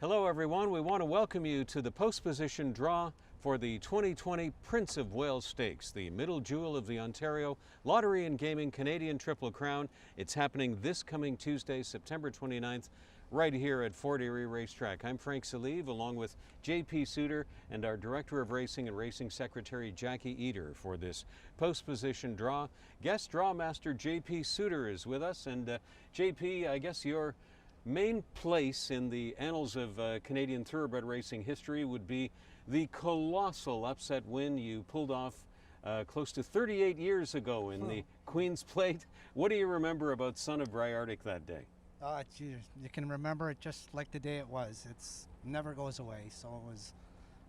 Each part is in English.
Hello everyone, we want to welcome you to the post position draw for the 2020 Prince of Wales Stakes, the middle jewel of the Ontario Lottery and Gaming Canadian Triple Crown. It's happening this coming Tuesday, September 29th, right here at Fort Erie Racetrack. I'm Frank Salive, along with J.P. Suter and our Director of Racing and Racing Secretary Jackie Eder for this post position draw. Guest draw master J.P. Suter is with us, and J.P., I guess your main place in the annals of Canadian thoroughbred racing history would be the colossal upset win you pulled off close to 38 years ago in the Queen's Plate. What do you remember about Son of Briartic that day? You can remember it just like the day it was. It's never goes away. So it was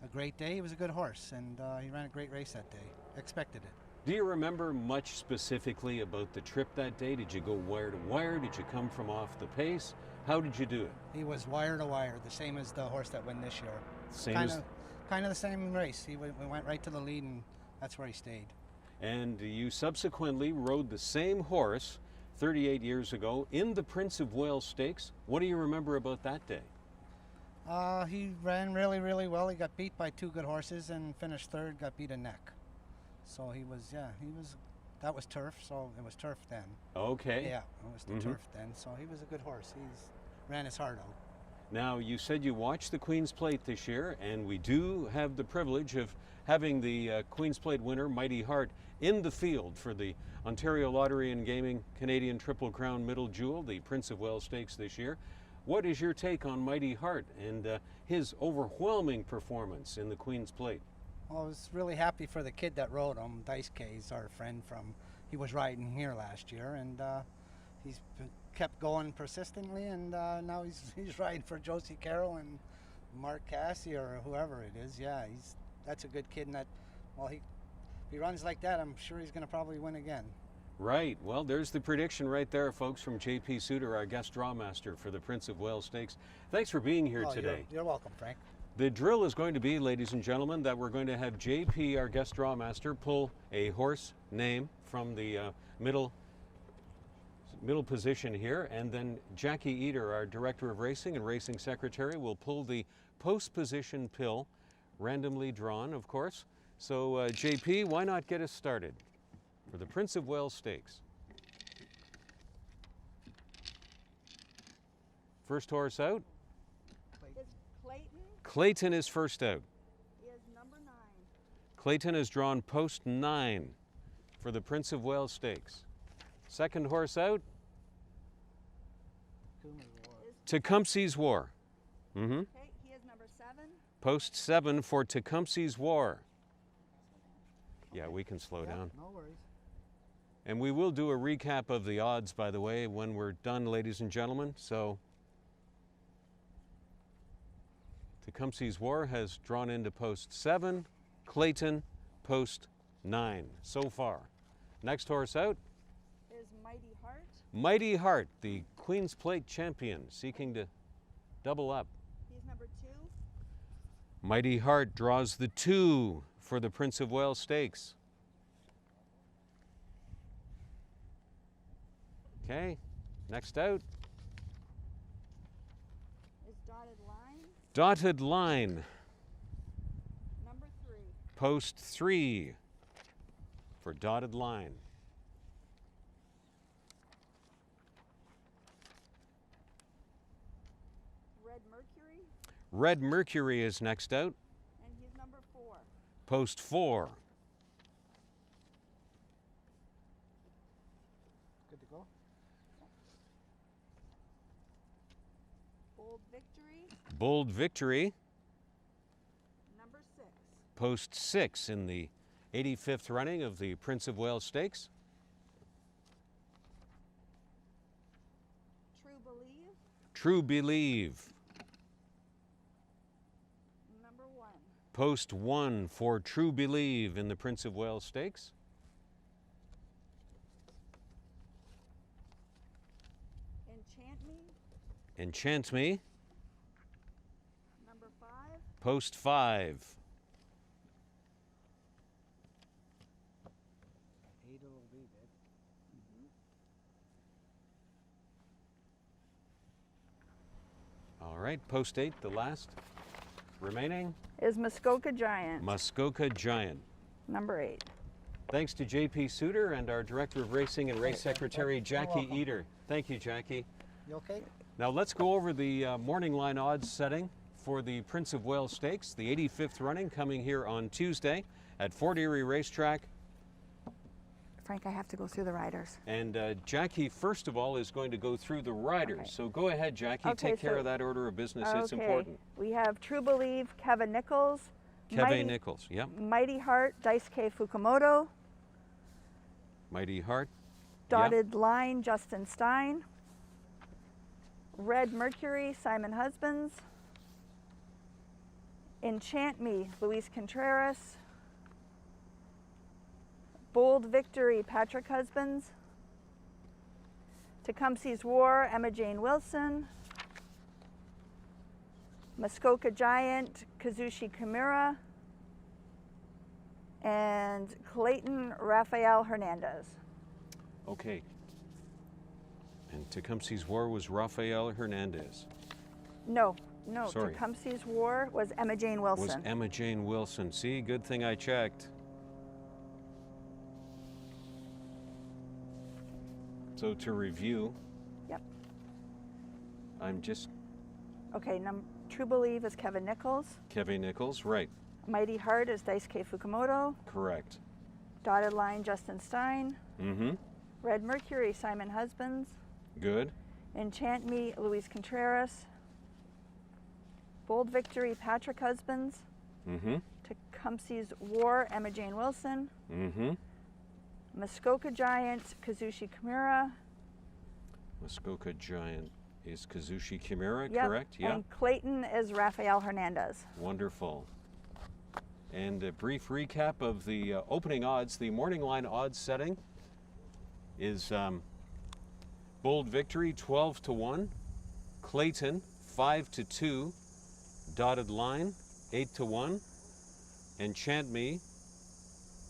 a great day. He was a good horse, and he ran a great race that day. Expected it. Do you remember much specifically about the trip that day? Did you go wire to wire? Did you come from off the pace? How did you do it? He was wire to wire, the same as the horse that won this year. Kind of the same race. We went right to the lead, and that's where he stayed. And you subsequently rode the same horse 38 years ago in the Prince of Wales Stakes. What do you remember about that day? He ran really, really well. He got beat by two good horses and finished third, got beat a neck. So that was turf, so it was turf then. Okay. Yeah, it was the turf then. So he was a good horse. He's ran his heart out. Now, you said you watched the Queen's Plate this year, and we do have the privilege of having the Queen's Plate winner, Mighty Heart, in the field for the Ontario Lottery and Gaming Canadian Triple Crown Middle Jewel, the Prince of Wales Stakes this year. What is your take on Mighty Heart and his overwhelming performance in the Queen's Plate? Well, I was really happy for the kid that rode him. Dice K's our friend he was riding here last year, and he's kept going persistently, and now he's riding for Josie Carroll and Mark Cassie or whoever it is. Yeah, that's a good kid, and if he runs like that, I'm sure he's going to probably win again. Right. Well, there's the prediction right there, folks, from J.P. Suter, our guest drawmaster for the Prince of Wales Stakes. Thanks for being here today. You're welcome, Frank. The drill is going to be, ladies and gentlemen, that we're going to have J.P., our guest drawmaster, pull a horse name from the middle position here, and then Jackie Eder, our Director of Racing and Racing Secretary, will pull the post position pill, randomly drawn, of course. So, J.P., why not get us started for the Prince of Wales Stakes? First horse out. Clayton is first out. He is number 9. Clayton has drawn post 9 for the Prince of Wales Stakes. Second horse out. Tecumseh's War. Okay, he is number 7. Post 7 for Tecumseh's War. Yeah, we can slow down. No worries. And we will do a recap of the odds, by the way, when we're done, ladies and gentlemen. So Tecumseh's War has drawn into post 7, Clayton post 9 so far. Next horse out is Mighty Heart. Mighty Heart, the Queen's Plate champion, seeking to double up. He's number 2. Mighty Heart draws the 2 for the Prince of Wales Stakes. Okay, next out. Dotted Line, number 3. Post 3 for Dotted Line. Red Mercury. Red Mercury is next out. And he's number 4. Post 4. Good to go. Bold Victory. Bold Victory. Number 6. Post 6 in the 85th running of the Prince of Wales Stakes. True Believe. True Believe. Number 1. Post 1 for True Believe in the Prince of Wales Stakes. Enchant Me. Enchant Me. Number 5. Post 5. 8 it'll be, babe. right, post 8, the last remaining. Is Muskoka Giant. Muskoka Giant. Number 8. Thanks to J.P. Suter and our Director of Racing and Race Secretary, Jackie welcome. Eater. Thank you, Jackie. You okay? Now let's go over the morning line odds setting for the Prince of Wales Stakes, the 85th running, coming here on Tuesday at Fort Erie Racetrack. Frank, I have to go through the riders. And Jackie, first of all, is going to go through the riders. Okay. So go ahead, Jackie, Okay, take care so- of that order of business. It's important. We have True Believe, Kevin Nichols. Kevin Nichols, yep. Mighty Heart, Daisuke Fukumoto. Mighty Heart. Dotted Line, Justin Stein. Red Mercury, Simon Husbands. Enchant Me, Luis Contreras. Bold Victory, Patrick Husbands. Tecumseh's War, Emma Jane Wilson. Muskoka Giant, Kazushi Kimura. And Clayton Rafael Hernandez. Okay. And Tecumseh's War was Rafael Hernandez. No, Sorry. Tecumseh's War was Emma Jane Wilson. Was Emma Jane Wilson. See, good thing I checked. So to review, Yep. I'm just Okay, True Believe is Kevin Nichols. Kevin Nichols, right, Mighty Heart is Daisuke Fukumoto. correct. Dotted Line, Justin Stein. Mm-hmm, Red Mercury, Simon Husbands. good. Enchant Me, Luis Contreras. Bold Victory, Patrick Husbands. Mm-hmm, Tecumseh's War, Emma Jane Wilson. mm-hmm. Muskoka Giant, Kazushi Kimura. Muskoka Giant is Kazushi Kimura, Yep. correct? Yeah, And Clayton is Rafael Hernandez. wonderful. And a brief recap of the opening odds. The morning line odds setting is Bold Victory 12 to 1, Clayton 5 to 2, Dotted Line 8 to 1, Enchant Me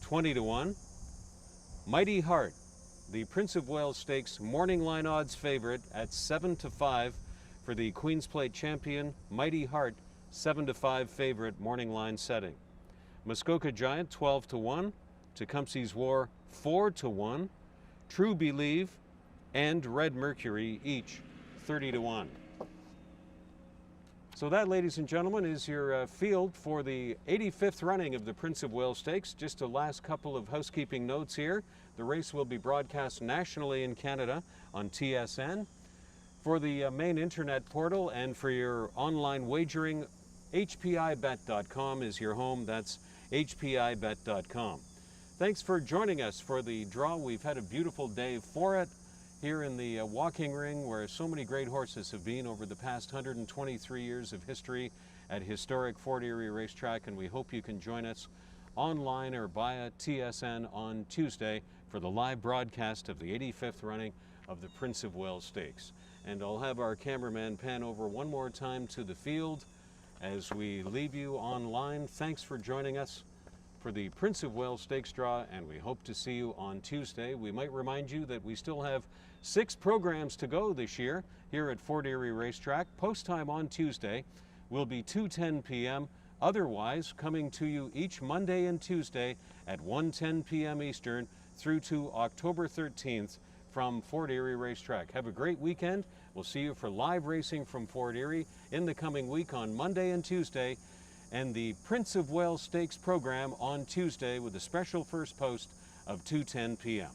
20 to 1, Mighty Heart, the Prince of Wales Stakes morning line odds favorite at 7 to 5 for the Queen's Plate champion. Mighty Heart 7 to 5 favorite morning line setting. Muskoka Giant 12 to 1, Tecumseh's War 4 to 1, True Believe and Red Mercury each 30 to 1. So that, ladies and gentlemen, is your field for the 85th running of the Prince of Wales Stakes. Just a last couple of housekeeping notes here. The race will be broadcast nationally in Canada on TSN. For the main internet portal and for your online wagering, hpibet.com is your home. That's hpibet.com. Thanks for joining us for the draw. We've had a beautiful day for it here in the walking ring, where so many great horses have been over the past 123 years of history at historic Fort Erie Racetrack, and we hope you can join us online or via TSN on Tuesday for the live broadcast of the 85th running of the Prince of Wales Stakes. And I'll have our cameraman pan over one more time to the field as we leave you online. Thanks for joining us for the Prince of Wales Stakes draw, and we hope to see you on Tuesday. We might remind you that we still have 6 programs to go this year here at Fort Erie Racetrack. Post time on Tuesday will be 2:10 p.m. Otherwise, coming to you each Monday and Tuesday at 1:10 p.m. Eastern through to October 13th from Fort Erie Racetrack. Have a great weekend. We'll see you for live racing from Fort Erie in the coming week on Monday and Tuesday, and the Prince of Wales Stakes program on Tuesday with a special first post of 2:10 p.m.